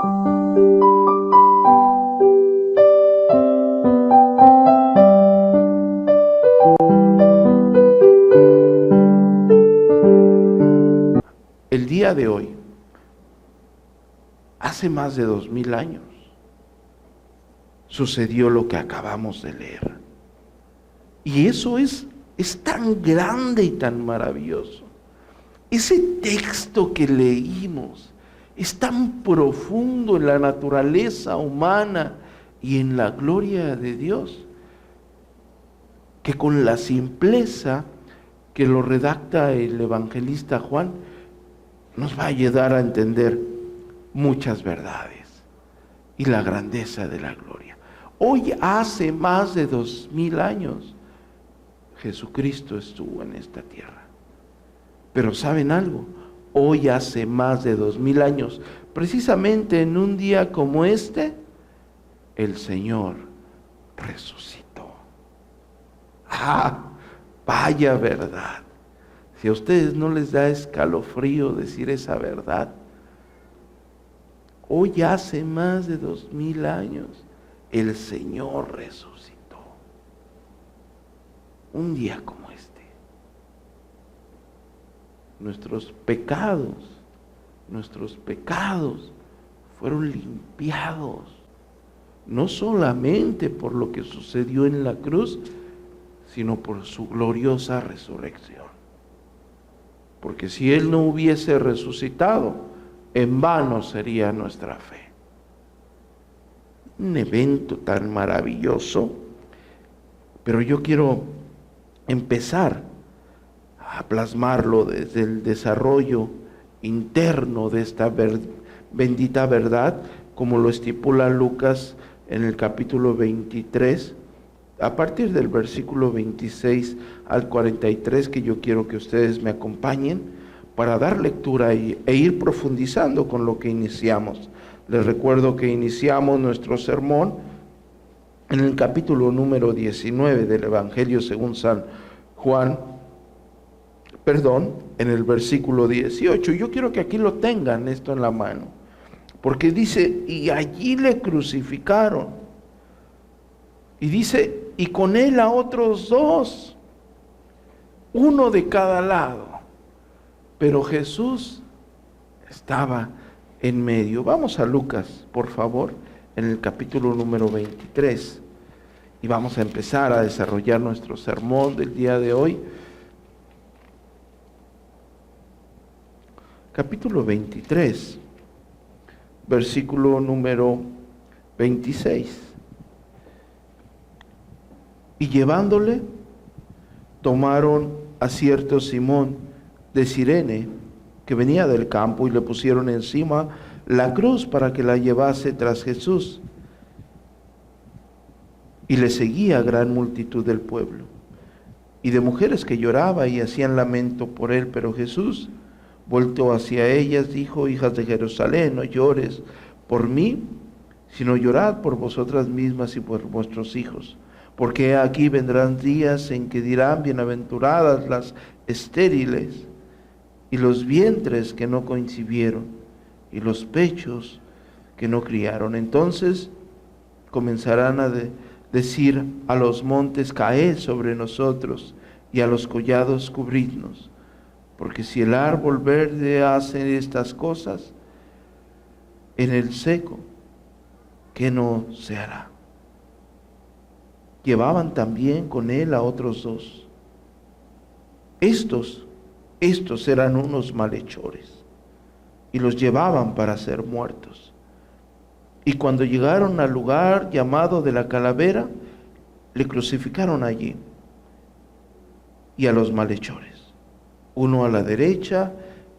El día de hoy, hace más de 2000 años, sucedió lo que acabamos de leer. Y eso es tan grande y tan maravilloso. Ese texto que leímos es tan profundo en la naturaleza humana y en la gloria de Dios, que con la simpleza que lo redacta el evangelista Juan, nos va a ayudar a entender muchas verdades y la grandeza de la gloria. Hoy, hace más de 2000 años, Jesucristo estuvo en esta tierra. Pero ¿saben algo? Hoy, hace más de 2000 años, precisamente en un día como este, el Señor resucitó. ¡Ah! Vaya verdad. Si a ustedes no les da escalofrío decir esa verdad, hoy, hace más de 2000 años, el Señor resucitó. Un día como este. Nuestros pecados fueron limpiados, no solamente por lo que sucedió en la cruz, sino por su gloriosa resurrección. Porque si Él no hubiese resucitado, en vano sería nuestra fe. Un evento tan maravilloso, pero yo quiero empezar a plasmarlo desde el desarrollo interno de esta bendita verdad, como lo estipula Lucas en el capítulo 23, a partir del versículo 26 al 43, que yo quiero que ustedes me acompañen para dar lectura e ir profundizando con lo que iniciamos. Les recuerdo que iniciamos nuestro sermón en el capítulo número 19 del Evangelio según San Juan, en el versículo 18. Yo quiero que aquí lo tengan esto en la mano, porque dice, y allí le crucificaron. Y dice, y con él a otros dos, uno de cada lado. Pero Jesús estaba en medio. Vamos a Lucas, por favor, en el capítulo número 23. Y vamos a empezar a desarrollar nuestro sermón del día de hoy. Capítulo 23, versículo número 26. Y llevándole, tomaron a cierto Simón de Cirene, que venía del campo, y le pusieron encima la cruz para que la llevase tras Jesús. Y le seguía gran multitud del pueblo, y de mujeres que lloraban y hacían lamento por él. Pero Jesús, vuelto hacia ellas, dijo: hijas de Jerusalén, no llores por mí, sino llorad por vosotras mismas y por vuestros hijos. Porque aquí vendrán días en que dirán: bienaventuradas las estériles, y los vientres que no concibieron, y los pechos que no criaron. Entonces comenzarán a decir a los montes: caed sobre nosotros, y a los collados cubridnos. Porque si el árbol verde hace estas cosas, en el seco, ¿qué no se hará? Llevaban también con él a otros dos. Estos eran unos malhechores, y los llevaban para ser muertos. Y cuando llegaron al lugar llamado de la Calavera, le crucificaron allí, y a los malhechores, uno a la derecha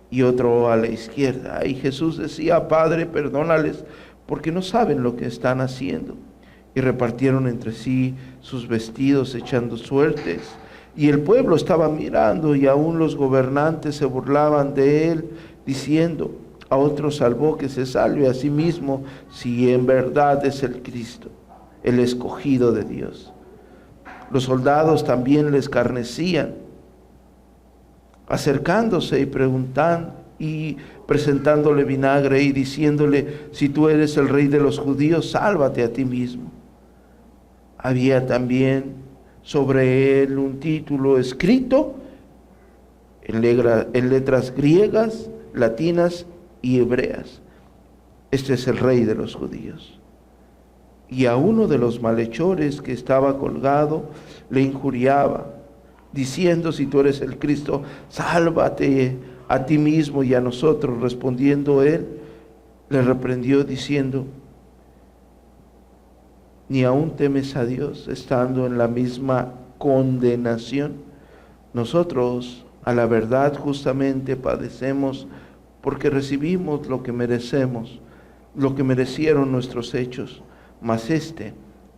y otro a la izquierda. Y Jesús decía: Padre, perdónales, porque no saben lo que están haciendo. Y repartieron entre sí sus vestidos, echando suertes. Y el pueblo estaba mirando, y aún los gobernantes se burlaban de él, diciendo: a otro salvó, que se salve a sí mismo, si en verdad es el Cristo, el escogido de Dios. Los soldados también le escarnecían, acercándose y presentándole vinagre y diciéndole: si tú eres el rey de los judíos, sálvate a ti mismo. Había también sobre él un título escrito en letras griegas, latinas y hebreas: este es el rey de los judíos. Y a uno de los malhechores que estaba colgado le injuriaba, diciendo: si tú eres el Cristo, sálvate a ti mismo y a nosotros. Respondiendo él, le reprendió diciendo: ¿ni aún temes a Dios, estando en la misma condenación? Nosotros, a la verdad, justamente padecemos, porque recibimos lo que merecemos, lo que merecieron nuestros hechos, mas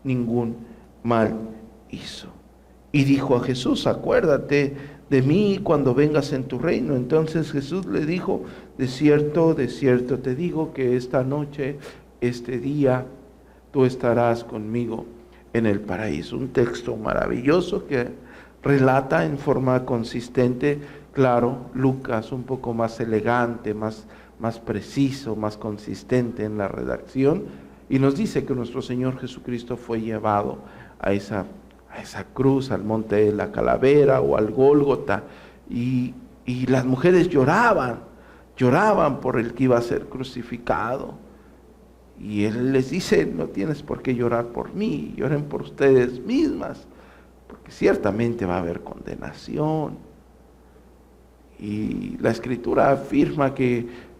ningún mal hizo. Y dijo a Jesús: acuérdate de mí cuando vengas en tu reino. Entonces Jesús le dijo: de cierto te digo que esta noche, este día, tú estarás conmigo en el paraíso. Un texto maravilloso que relata en forma consistente, claro, Lucas un poco más elegante, más preciso, más consistente en la redacción, y nos dice que nuestro Señor Jesucristo fue llevado a esa cruz, al monte de la calavera o al Gólgota, y las mujeres lloraban por el que iba a ser crucificado. Y Él les dice: no tienes por qué llorar por mí, lloren por ustedes mismas, porque ciertamente va a haber condenación. Y la Escritura afirma que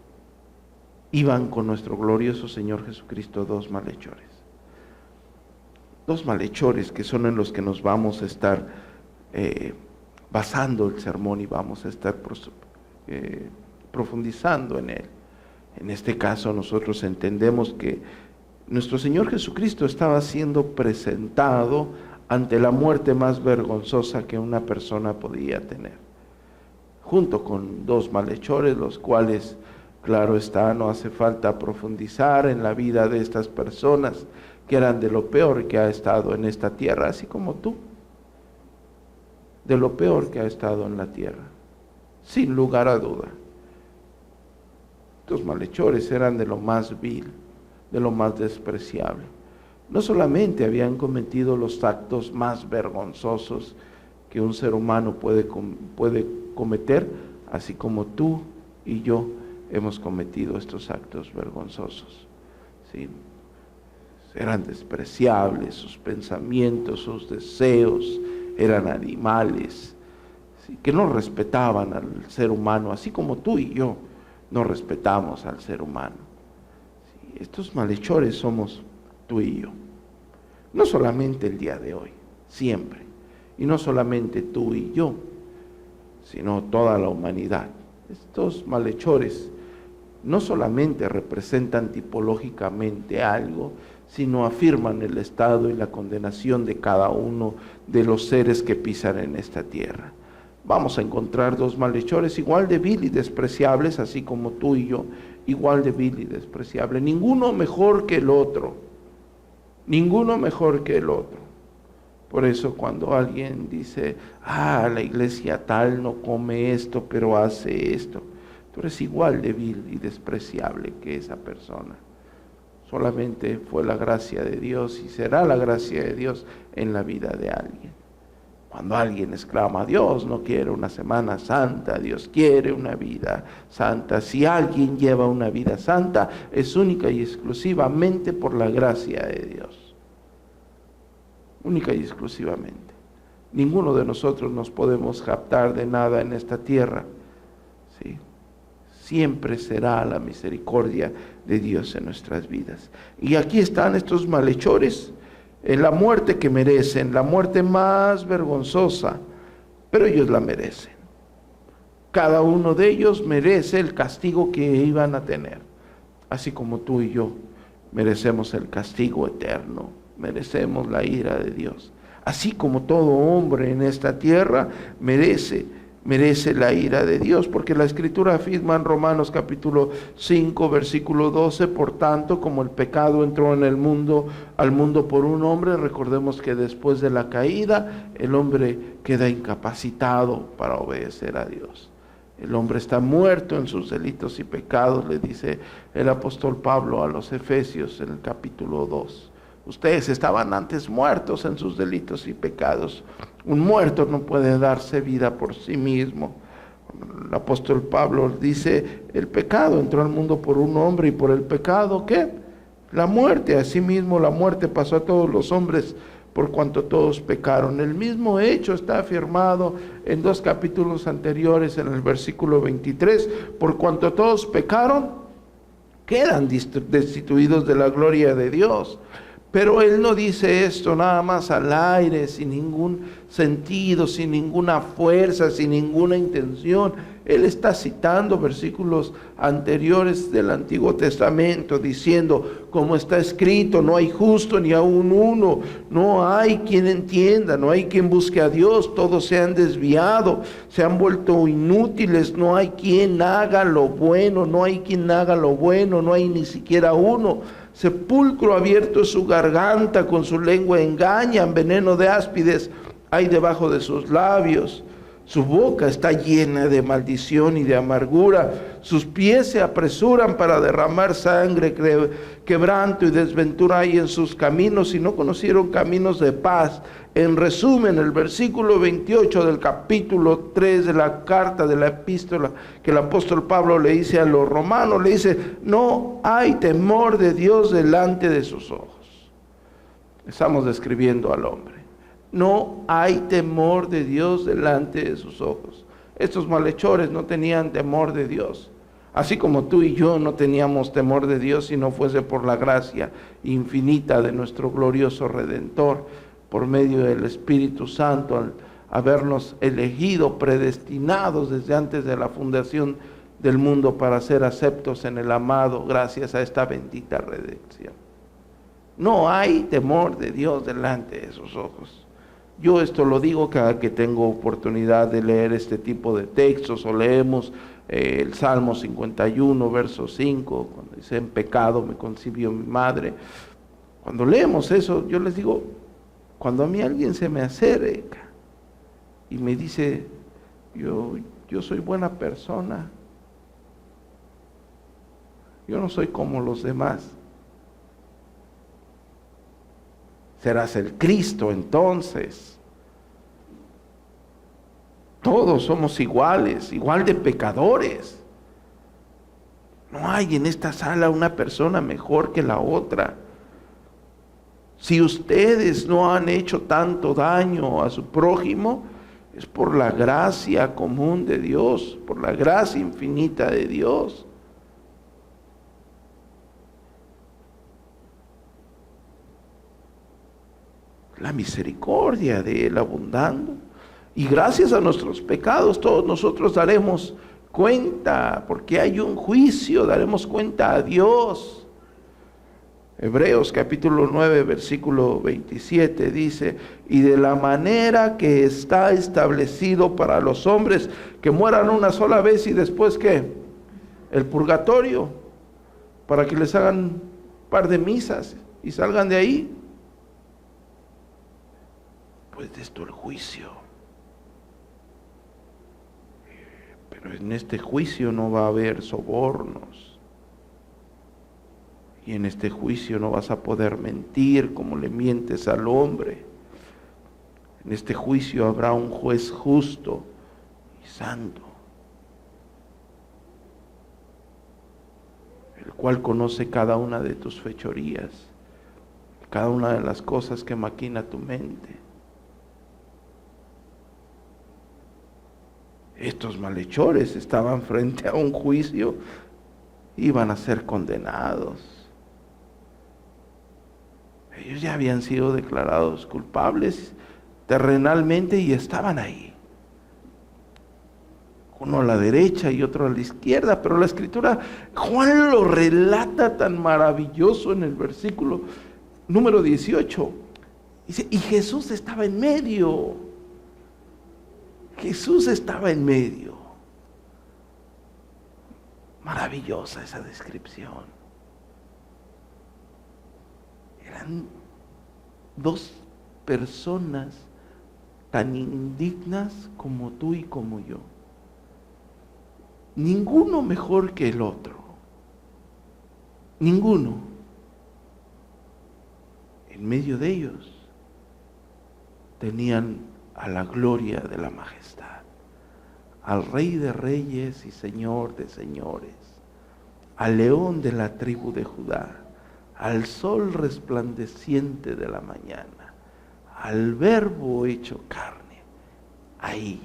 iban con nuestro glorioso Señor Jesucristo dos malhechores que son en los que nos vamos a estar basando el sermón y vamos a estar profundizando en él. En este caso nosotros entendemos que nuestro Señor Jesucristo estaba siendo presentado ante la muerte más vergonzosa que una persona podía tener, junto con dos malhechores, los cuales, claro está, no hace falta profundizar en la vida de estas personas, que eran de lo peor que ha estado en esta tierra, así como tú, de lo peor que ha estado en la tierra, sin lugar a duda. Estos malhechores eran de lo más vil, de lo más despreciable. No solamente habían cometido los actos más vergonzosos que un ser humano puede cometer, así como tú y yo hemos cometido estos actos vergonzosos. ¿Sí? Eran despreciables, sus pensamientos, sus deseos eran animales, ¿sí? Que no respetaban al ser humano, así como tú y yo no respetamos al ser humano. ¿Sí? Estos malhechores somos tú y yo. No solamente el día de hoy, siempre. Y no solamente tú y yo, sino toda la humanidad. Estos malhechores no solamente representan tipológicamente algo, sino afirman el estado y la condenación de cada uno de los seres que pisan en esta tierra. Vamos a encontrar dos malhechores igual de vil y despreciables, así como tú y yo, igual de vil y despreciable. Ninguno mejor que el otro. Ninguno mejor que el otro. Por eso cuando alguien dice: la iglesia tal no come esto, pero hace esto, tú eres igual de vil y despreciable que esa persona. Solamente fue la gracia de Dios y será la gracia de Dios en la vida de alguien. Cuando alguien exclama: Dios no quiere una semana santa, Dios quiere una vida santa. Si alguien lleva una vida santa, es única y exclusivamente por la gracia de Dios. Única y exclusivamente. Ninguno de nosotros nos podemos jactar de nada en esta tierra. ¿Sí? Siempre será la misericordia de Dios en nuestras vidas. Y aquí están estos malhechores, en la muerte que merecen, la muerte más vergonzosa, pero ellos la merecen. Cada uno de ellos merece el castigo que iban a tener, así como tú y yo merecemos el castigo eterno, merecemos la ira de Dios, así como todo hombre en esta tierra merece la ira de Dios, porque la Escritura afirma en Romanos capítulo 5, versículo 12, por tanto, como el pecado entró en el mundo, al mundo por un hombre, recordemos que después de la caída, el hombre queda incapacitado para obedecer a Dios. El hombre está muerto en sus delitos y pecados, le dice el apóstol Pablo a los Efesios en el capítulo 2. Ustedes estaban antes muertos en sus delitos y pecados. Un muerto no puede darse vida por sí mismo. El apóstol Pablo dice, el pecado entró al mundo por un hombre y por el pecado, ¿qué? La muerte. Asimismo, la muerte pasó a todos los hombres por cuanto todos pecaron. El mismo hecho está afirmado en 2 capítulos anteriores, en el versículo 23. Por cuanto todos pecaron, quedan destituidos de la gloria de Dios. Pero él no dice esto nada más al aire, sin ningún sentido, sin ninguna fuerza, sin ninguna intención. Él está citando versículos anteriores del Antiguo Testamento, diciendo, como está escrito, no hay justo ni aun uno, no hay quien entienda, no hay quien busque a Dios, todos se han desviado, se han vuelto inútiles, no hay quien haga lo bueno, no hay quien haga lo bueno, no hay ni siquiera uno. Sepulcro abierto es su garganta, con su lengua engañan, veneno de áspides hay debajo de sus labios. Su boca está llena de maldición y de amargura. Sus pies se apresuran para derramar sangre, quebranto y desventura hay en sus caminos, y no conocieron caminos de paz. En resumen, el versículo 28 del capítulo 3 de la carta de la epístola que el apóstol Pablo le dice a los romanos, le dice, no hay temor de Dios delante de sus ojos. Estamos describiendo al hombre. No hay temor de Dios delante de sus ojos. Estos malhechores no tenían temor de Dios. Así como tú y yo no teníamos temor de Dios si no fuese por la gracia infinita de nuestro glorioso Redentor, por medio del Espíritu Santo, al habernos elegido, predestinados desde antes de la fundación del mundo para ser aceptos en el amado, gracias a esta bendita redención. No hay temor de Dios delante de sus ojos. Yo esto lo digo cada que tengo oportunidad de leer este tipo de textos, o leemos el Salmo 51, verso 5, cuando dice, en pecado me concibió mi madre. Cuando leemos eso, yo les digo, cuando a mí alguien se me acerca y me dice, yo soy buena persona, yo no soy como los demás, serás el Cristo entonces. Todos somos iguales, igual de pecadores. No hay en esta sala una persona mejor que la otra. Si ustedes no han hecho tanto daño a su prójimo, es por la gracia común de Dios, por la gracia infinita de Dios. La misericordia de Él abundando. Y gracias a nuestros pecados todos nosotros daremos cuenta, porque hay un juicio, daremos cuenta a Dios. Hebreos capítulo 9, versículo 27 dice, y de la manera que está establecido para los hombres que mueran una sola vez y después ¿qué? El purgatorio, para que les hagan un par de misas y salgan de ahí. Pues de esto el juicio. Pero en este juicio no va a haber sobornos. Y en este juicio no vas a poder mentir como le mientes al hombre. En este juicio habrá un juez justo y santo, el cual conoce cada una de tus fechorías, cada una de las cosas que maquina tu mente. Estos malhechores estaban frente a un juicio, iban a ser condenados. Ellos ya habían sido declarados culpables terrenalmente y estaban ahí. Uno a la derecha y otro a la izquierda, pero la Escritura, Juan lo relata tan maravilloso en el versículo número 18. Dice, y Jesús estaba en medio. Jesús estaba en medio. Maravillosa esa descripción. Eran dos personas tan indignas como tú y como yo. ninguno mejor que el otro. Ninguno. En medio de ellos tenían a la gloria de la majestad, al Rey de Reyes y Señor de Señores, al León de la tribu de Judá, al Sol resplandeciente de la mañana, al Verbo hecho carne, ahí,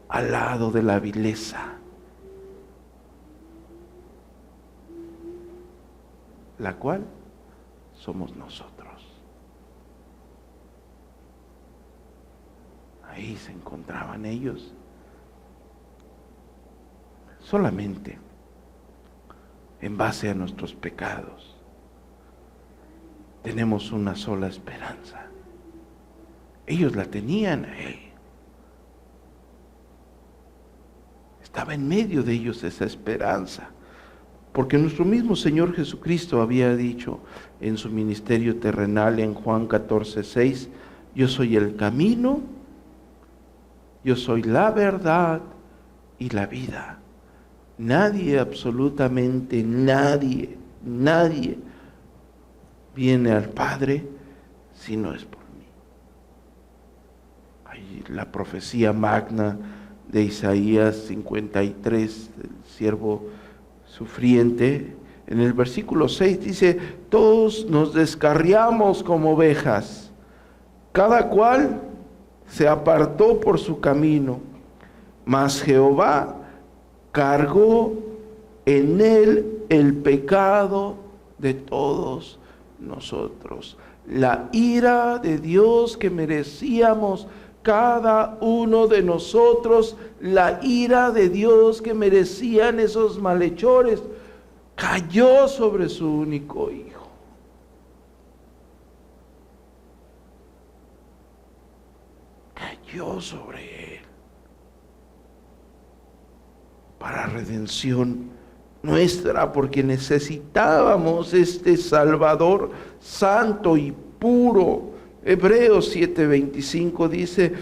al lado de la vileza, la cual somos nosotros. Ahí se encontraban ellos. Solamente en base a nuestros pecados tenemos una sola esperanza. Ellos la tenían a Él. Estaba en medio de ellos esa esperanza. Porque nuestro mismo Señor Jesucristo había dicho en su ministerio terrenal en Juan 14:6, yo soy el camino, yo soy la verdad y la vida. Nadie, absolutamente nadie viene al Padre si no es por mí. Hay la profecía magna de Isaías 53, el siervo sufriente, en el versículo 6 dice, todos nos descarriamos como ovejas, cada cual se apartó por su camino, mas Jehová cargó en él el pecado de todos nosotros. La ira de Dios que merecíamos cada uno de nosotros, la ira de Dios que merecían esos malhechores, cayó sobre su único Hijo. Cayó sobre Él para redención nuestra, porque necesitábamos este Salvador santo y puro. Hebreos 7:25 dice,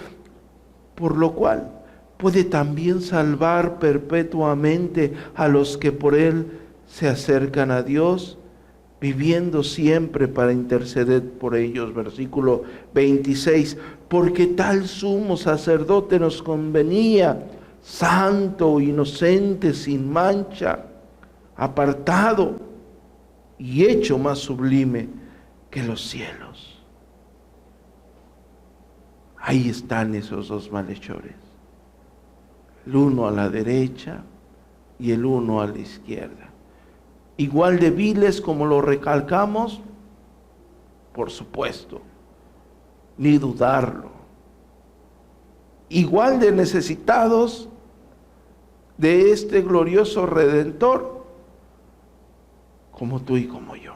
por lo cual puede también salvar perpetuamente a los que por Él se acercan a Dios, viviendo siempre para interceder por ellos. Versículo 26, porque tal sumo sacerdote nos convenía, santo, inocente, sin mancha, apartado y hecho más sublime que los cielos. Ahí están esos dos malhechores, el uno a la derecha y el uno a la izquierda. Igual de viles como lo recalcamos, por supuesto, ni dudarlo. Igual de necesitados de este glorioso Redentor, como tú y como yo.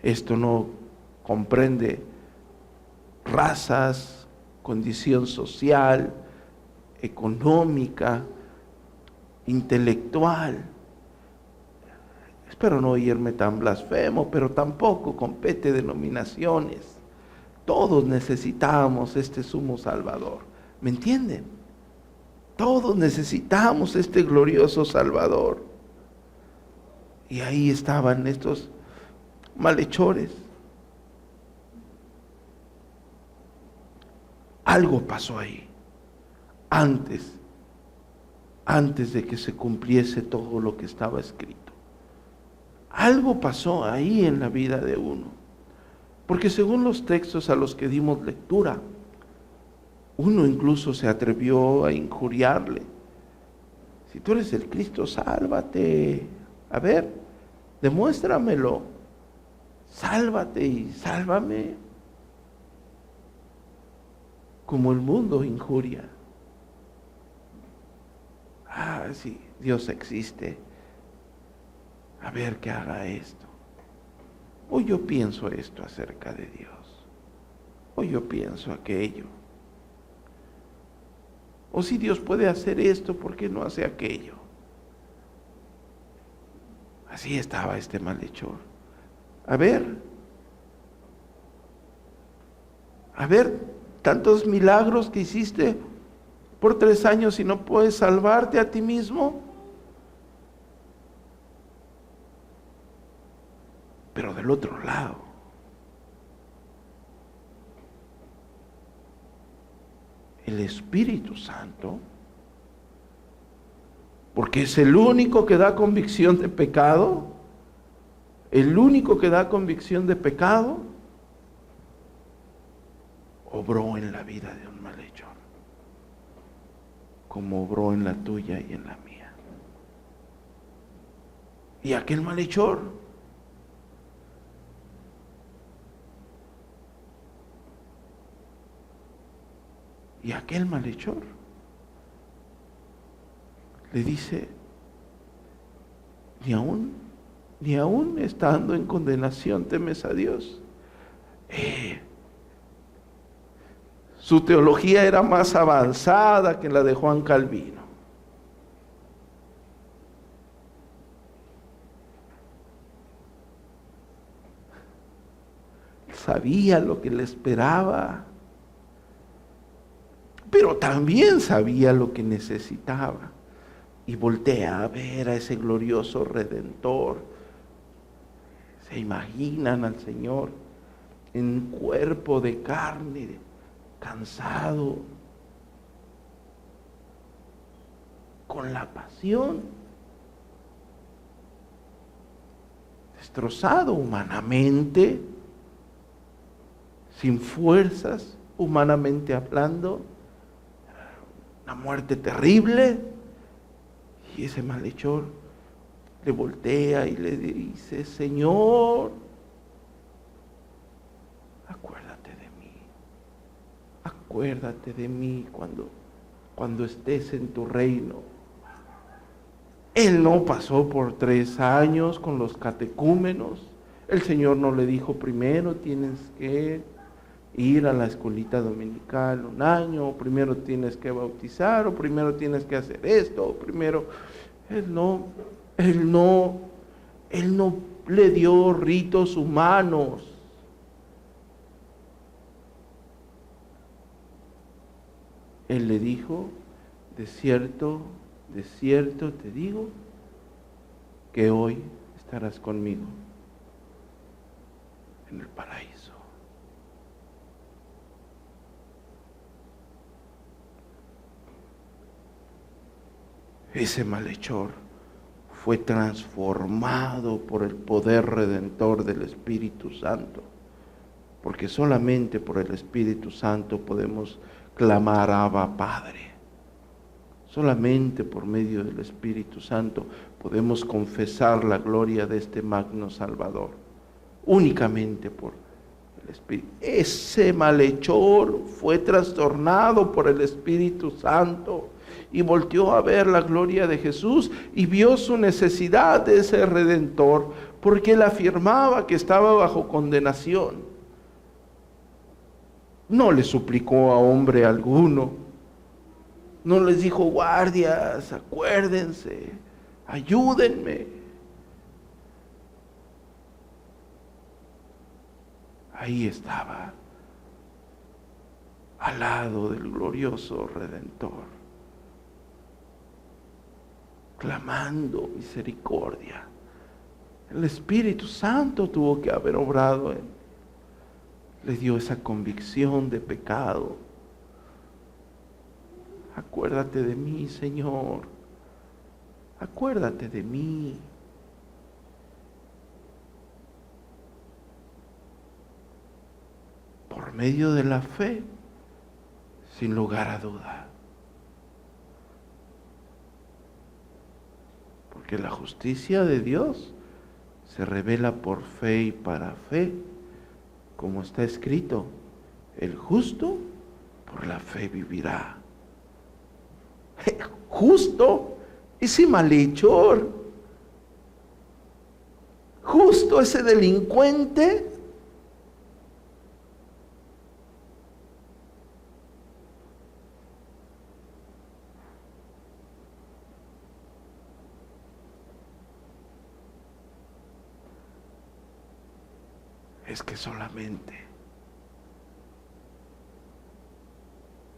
Esto no comprende razas, condición social, económica, intelectual. Espero no oírme tan blasfemo, pero tampoco compete denominaciones. Todos necesitamos este sumo Salvador. ¿Me entienden? Todos necesitamos este glorioso Salvador. Y ahí estaban estos malhechores. Algo pasó ahí, antes de que se cumpliese todo lo que estaba escrito. Algo pasó ahí en la vida de uno. Porque según los textos a los que dimos lectura, uno incluso se atrevió a injuriarle. Si tú eres el Cristo, sálvate. A ver, demuéstramelo. Sálvate y sálvame. Como el mundo injuria. Ah, sí, Dios existe. A ver que haga esto. Hoy yo pienso esto acerca de Dios. Hoy yo pienso aquello. O si Dios puede hacer esto, ¿por qué no hace aquello? Así estaba este malhechor. A ver, tantos milagros que hiciste, por 3 años y no puedes salvarte a ti mismo. Pero del otro lado, el Espíritu Santo, porque es el único que da convicción de pecado, el único que da convicción de pecado, obró en la vida de un malhechor, como obró en la tuya y en la mía. Y aquel malhechor, le dice, ni aún estando en condenación temes a Dios. Su teología era más avanzada que la de Juan Calvino. Sabía lo que le esperaba, pero también sabía lo que necesitaba. Y voltea a ver a ese glorioso Redentor. Se imaginan al Señor en cuerpo de carne, cansado, con la pasión, destrozado humanamente, sin fuerzas, humanamente hablando, una muerte terrible. Y ese malhechor le voltea y le dice, Señor, acuérdate de mí cuando estés en tu reino. Él no pasó por 3 años con los catecúmenos. El Señor no le dijo, primero tienes que ir a la escuelita dominical 1 año, o primero tienes que bautizar, o primero tienes que hacer esto, o primero... Él no le dio ritos humanos. Él le dijo, de cierto te digo, que hoy estarás conmigo en el paraíso. Ese malhechor fue transformado por el poder redentor del Espíritu Santo, porque solamente por el Espíritu Santo podemos clamar Abba Padre. Solamente por medio del Espíritu Santo podemos confesar la gloria de este magno Salvador. Únicamente por el Espíritu. Ese malhechor fue trastornado por el Espíritu Santo y volteó a ver la gloria de Jesús y vio su necesidad de ese Redentor, porque él afirmaba que estaba bajo condenación. No le suplicó a hombre alguno, no les dijo, guardias, acuérdense, ayúdenme. Ahí estaba, al lado del glorioso Redentor, clamando misericordia. El Espíritu Santo tuvo que haber obrado en él. Le dio esa convicción de pecado. Acuérdate de mí, Señor. Acuérdate de mí. Por medio de la fe, sin lugar a duda. Porque la justicia de Dios se revela por fe y para fe, como está escrito, el justo por la fe vivirá. Justo ese malhechor, justo ese delincuente, es que solamente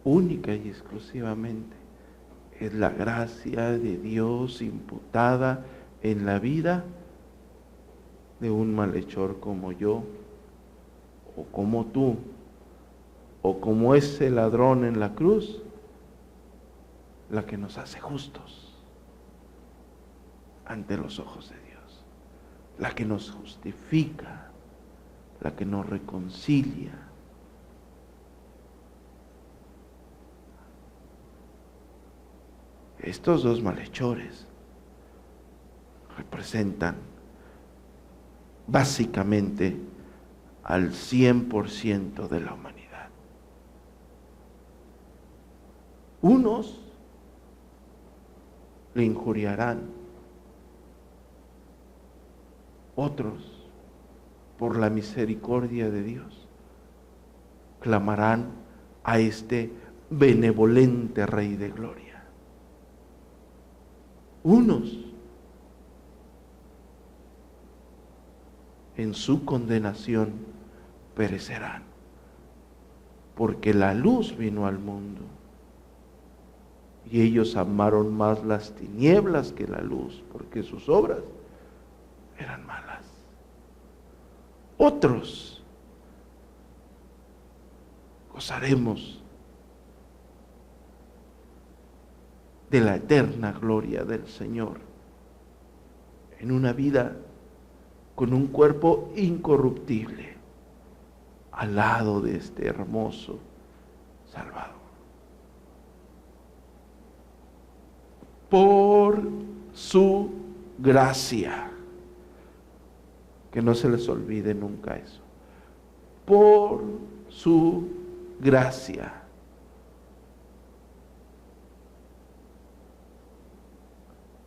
única y exclusivamente es la gracia de Dios imputada en la vida de un malhechor como yo, o como tú, o como ese ladrón en la cruz, la que nos hace justos ante los ojos de Dios, la que nos justifica, la que nos reconcilia. Estos dos malhechores representan básicamente al 100% de la humanidad. Unos le injuriarán, otros, por la misericordia de Dios, clamarán a este benevolente Rey de Gloria. Unos, en su condenación, perecerán, porque la luz vino al mundo, y ellos amaron más las tinieblas que la luz, porque sus obras eran malas. Otros gozaremos de la eterna gloria del Señor en una vida con un cuerpo incorruptible al lado de este hermoso Salvador. Por su gracia, que no se les olvide nunca eso, por su gracia.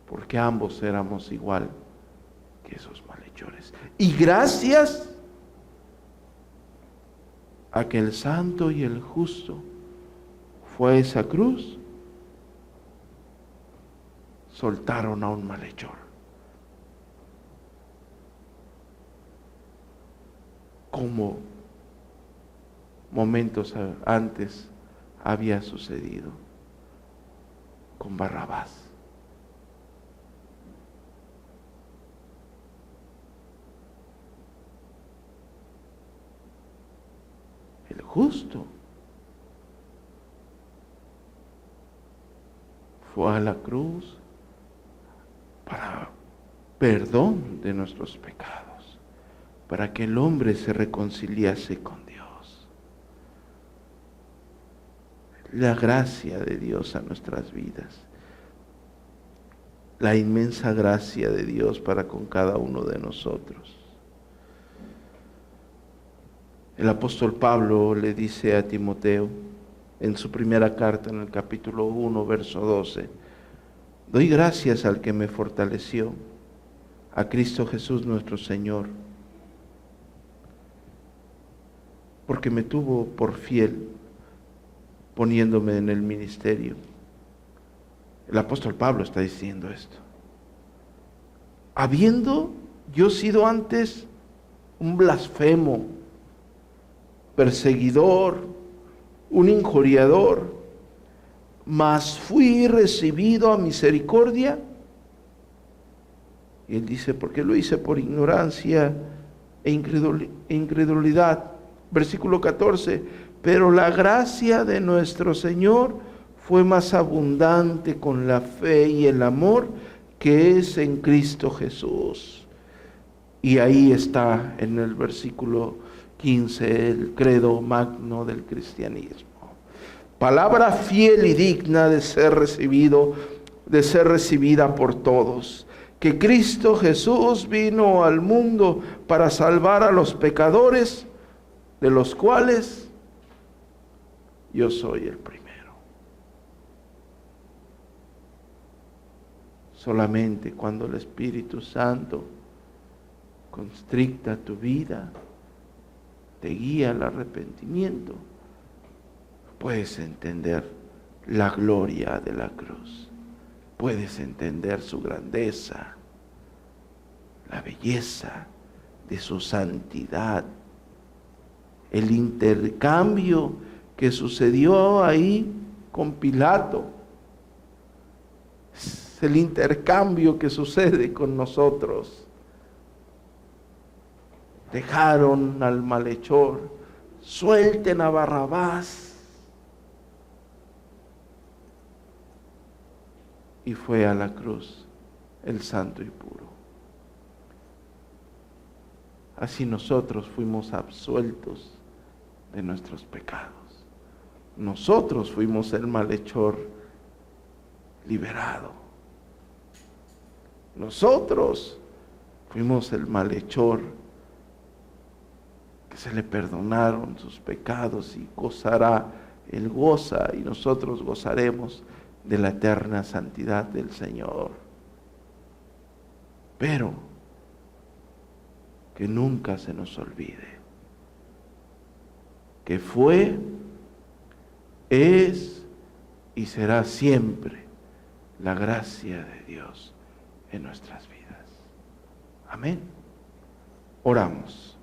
Porque ambos éramos igual que esos malhechores. Y gracias a que el santo y el justo fue a esa cruz, soltaron a un malhechor. Como momentos antes había sucedido con Barrabás. El justo fue a la cruz para perdón de nuestros pecados, para que el hombre se reconciliase con Dios. La gracia de Dios a nuestras vidas, la inmensa gracia de Dios para con cada uno de nosotros. El apóstol Pablo le dice a Timoteo en su primera carta, en el capítulo 1, verso 12, doy gracias al que me fortaleció, a Cristo Jesús nuestro Señor, porque me tuvo por fiel, poniéndome en el ministerio. El apóstol Pablo está diciendo esto. Habiendo yo sido antes un blasfemo, perseguidor, un injuriador, mas fui recibido a misericordia. Y él dice, porque lo hice por ignorancia e incredulidad. Versículo 14, pero la gracia de nuestro Señor fue más abundante con la fe y el amor que es en Cristo Jesús. Y ahí está en el versículo 15 el credo magno del cristianismo. Palabra fiel y digna de ser recibida por todos. Que Cristo Jesús vino al mundo para salvar a los pecadores, de los cuales yo soy el primero. Solamente cuando el Espíritu Santo constricta tu vida, te guía al arrepentimiento, puedes entender la gloria de la cruz, puedes entender su grandeza, la belleza de su santidad, el intercambio que sucedió ahí con Pilato. Es el intercambio que sucede con nosotros. Dejaron al malhechor, suelten a Barrabás. Y fue a la cruz el santo y puro. Así nosotros fuimos absueltos de nuestros pecados. Nosotros fuimos el malhechor liberado. Nosotros fuimos el malhechor que se le perdonaron sus pecados y Él goza y nosotros gozaremos de la eterna santidad del Señor. Pero que nunca se nos olvide que fue, es y será siempre la gracia de Dios en nuestras vidas. Amén. Oramos.